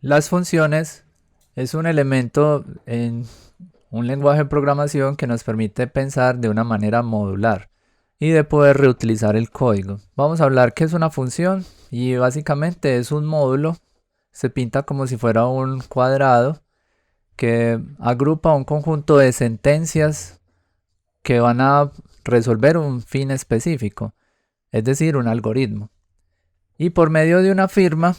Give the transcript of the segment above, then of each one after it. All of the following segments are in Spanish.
Las funciones es un elemento en un lenguaje de programación que nos permite pensar de una manera modular y de poder reutilizar el código. Vamos a hablar qué es una función y básicamente es un módulo. Se pinta como si fuera un cuadrado que agrupa un conjunto de sentencias que van a resolver un fin específico, es decir, un algoritmo. Y por medio de una firma,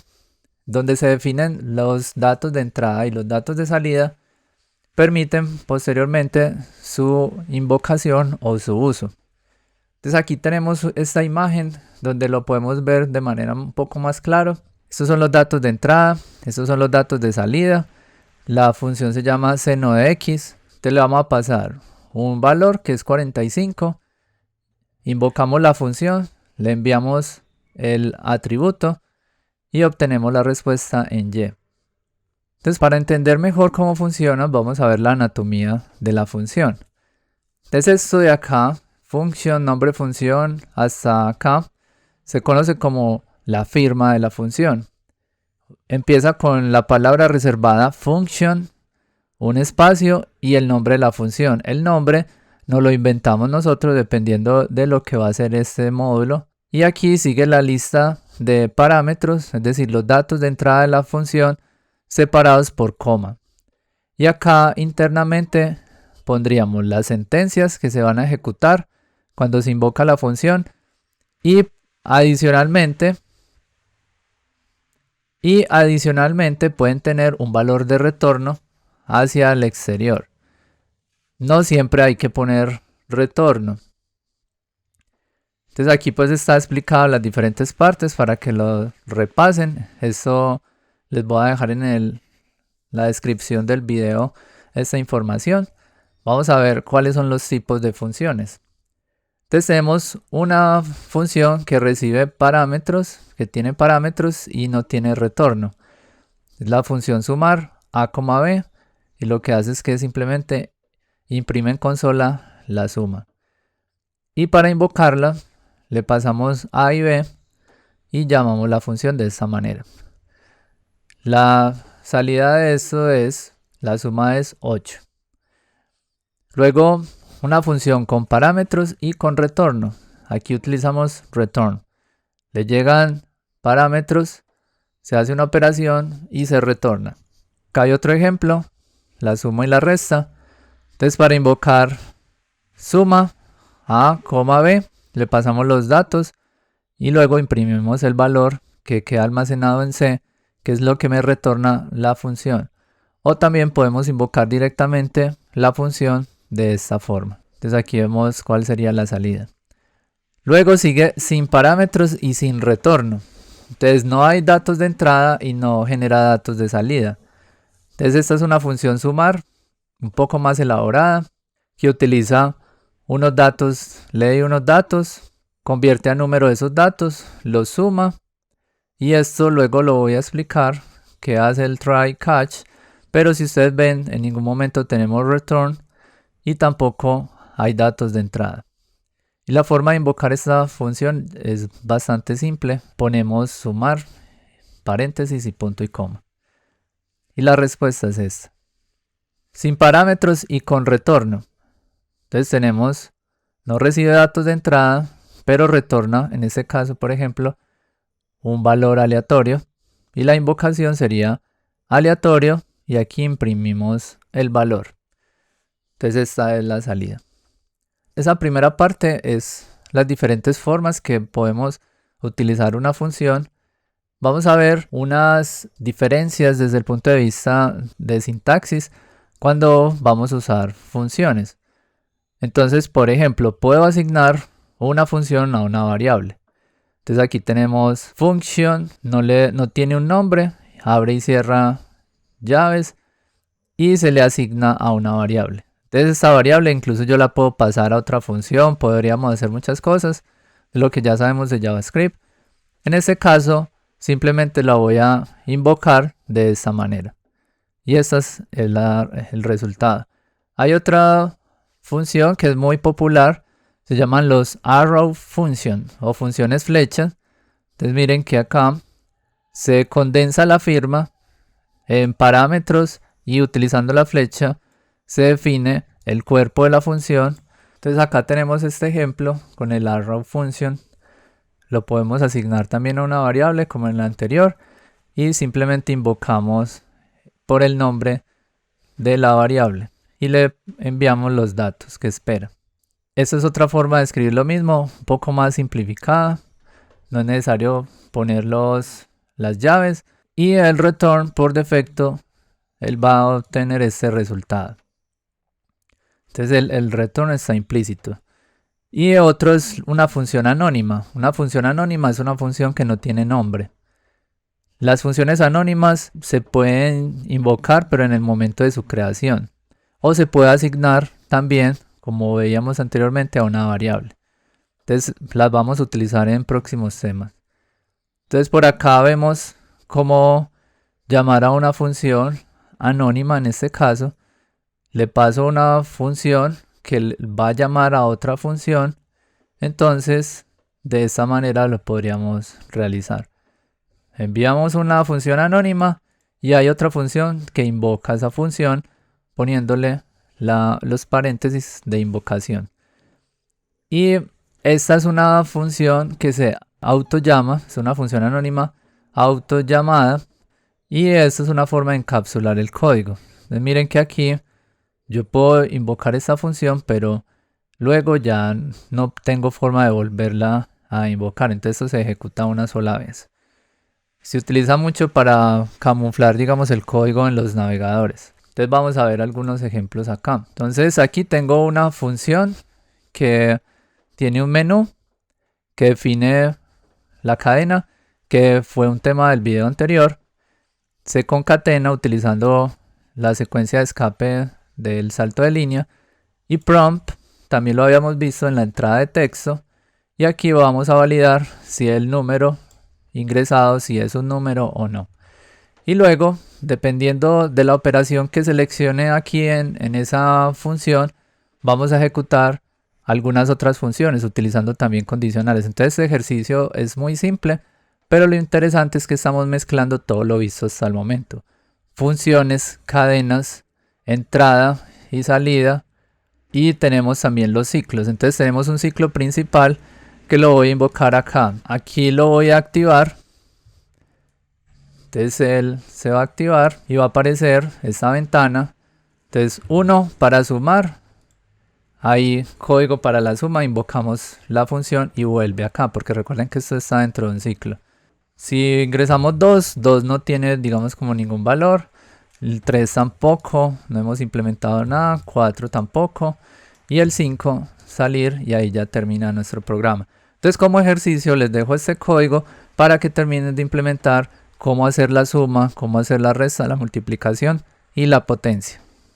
donde se definen los datos de entrada y los datos de salida, permiten posteriormente su invocación o su uso. Entonces aquí tenemos esta imagen donde lo podemos ver de manera un poco más clara. Estos son los datos de entrada, estos son los datos de salida. La función se llama seno de x. Entonces le vamos a pasar un valor que es 45. Invocamos la función, le enviamos el atributo y obtenemos la respuesta en y. Entonces, para entender mejor cómo funciona, vamos a ver la anatomía de la función. Entonces, esto de acá, función, nombre función, hasta acá, se conoce como la firma de la función. Empieza con la palabra reservada function, un espacio y el nombre de la función. El nombre nos lo inventamos nosotros dependiendo de lo que va a ser este módulo. Y aquí sigue la lista de parámetros, es decir, los datos de entrada de la función separados por coma. Y acá internamente pondríamos las sentencias que se van a ejecutar cuando se invoca la función y adicionalmente pueden tener un valor de retorno hacia el exterior. No siempre hay que poner retorno. Entonces aquí pues está explicado las diferentes partes para que lo repasen. Eso les voy a dejar en la descripción del video esta información. Vamos a ver cuáles son los tipos de funciones. Entonces tenemos una función que recibe parámetros, que tiene parámetros y no tiene retorno. Es la función sumar a, b, y lo que hace es que simplemente imprime en consola la suma. Y para invocarla le pasamos a y b y llamamos la función de esta manera. La salida de esto es, la suma es 8. Luego una función con parámetros y con retorno. Aquí utilizamos return. Le llegan parámetros, se hace una operación y se retorna. Acá hay otro ejemplo, la suma y la resta. Entonces para invocar suma a, b, le pasamos los datos y luego imprimimos el valor que queda almacenado en C, que es lo que me retorna la función. O también podemos invocar directamente la función de esta forma. Entonces aquí vemos cuál sería la salida. Luego sigue sin parámetros y sin retorno. Entonces no hay datos de entrada y no genera datos de salida. Entonces esta es una función sumar un poco más elaborada que utiliza unos datos, lee unos datos, convierte a número esos datos, los suma y esto luego lo voy a explicar que hace el try catch, pero si ustedes ven en ningún momento tenemos return y tampoco hay datos de entrada. Y la forma de invocar esta función es bastante simple, ponemos sumar, paréntesis y punto y coma. Y la respuesta es esta. Sin parámetros y con retorno. Entonces tenemos, no recibe datos de entrada, pero retorna, en este caso por ejemplo, un valor aleatorio. Y la invocación sería aleatorio y aquí imprimimos el valor. Entonces esta es la salida. Esa primera parte es las diferentes formas que podemos utilizar una función. Vamos a ver unas diferencias desde el punto de vista de sintaxis cuando vamos a usar funciones. Entonces, por ejemplo, puedo asignar una función a una variable. Entonces aquí tenemos function, no tiene un nombre, abre y cierra llaves y se le asigna a una variable. Entonces esta variable incluso yo la puedo pasar a otra función, podríamos hacer muchas cosas, lo que ya sabemos de JavaScript. En este caso simplemente la voy a invocar de esta manera. Y este es el resultado. Hay otra función que es muy popular, se llaman los arrow function o funciones flechas. Entonces miren que acá se condensa la firma En parámetros y utilizando la flecha se define el cuerpo de la función. Entonces acá tenemos este ejemplo con el arrow function. Lo podemos asignar también a una variable como en la anterior y simplemente invocamos por el nombre de la variable y le enviamos los datos que espera. Esta es otra forma de escribir lo mismo, un poco más simplificada. No es necesario poner las llaves y el return por defecto él va a obtener este resultado. Entonces el return está implícito. Y otro es una función anónima. Una función anónima es una función que no tiene nombre. Las funciones anónimas se pueden invocar pero en el momento de su creación. O se puede asignar también, como veíamos anteriormente, a una variable. Entonces las vamos a utilizar en próximos temas. Entonces por acá vemos cómo llamar a una función anónima en este caso. Le paso una función que va a llamar a otra función. Entonces de esta manera lo podríamos realizar. Enviamos una función anónima y hay otra función que invoca esa función poniéndole los paréntesis de invocación. Y esta es una función que se autollama, es una función anónima autollamada y esta es una forma de encapsular el código. Entonces miren que aquí yo puedo invocar esta función pero luego ya no tengo forma de volverla a invocar, entonces esto se ejecuta una sola vez. Se utiliza mucho para camuflar, digamos, el código en los navegadores. Entonces vamos a ver algunos ejemplos acá. Entonces aquí tengo una función que tiene un menú que define la cadena, que fue un tema del video anterior. Se concatena utilizando la secuencia de escape del salto de línea. Y prompt también lo habíamos visto en la entrada de texto. Y aquí vamos a validar si el número ingresado, si es un número o no. Y luego, dependiendo de la operación que seleccione aquí en esa función, vamos a ejecutar algunas otras funciones utilizando también condicionales. Entonces este ejercicio es muy simple, pero lo interesante es que estamos mezclando todo lo visto hasta el momento. Funciones, cadenas, entrada y salida, y tenemos también los ciclos. Entonces tenemos un ciclo principal que lo voy a invocar acá. Aquí lo voy a activar. Entonces él se va a activar y va a aparecer esta ventana. Entonces 1 para sumar. Ahí código para la suma, invocamos la función y vuelve acá, porque recuerden que esto está dentro de un ciclo. Si ingresamos 2, 2 no tiene, digamos, como ningún valor. El 3 tampoco, no hemos implementado nada. 4 tampoco. Y el 5 salir y ahí ya termina nuestro programa. Entonces como ejercicio les dejo este código para que terminen de implementar cómo hacer la suma, cómo hacer la resta, la multiplicación y la potencia.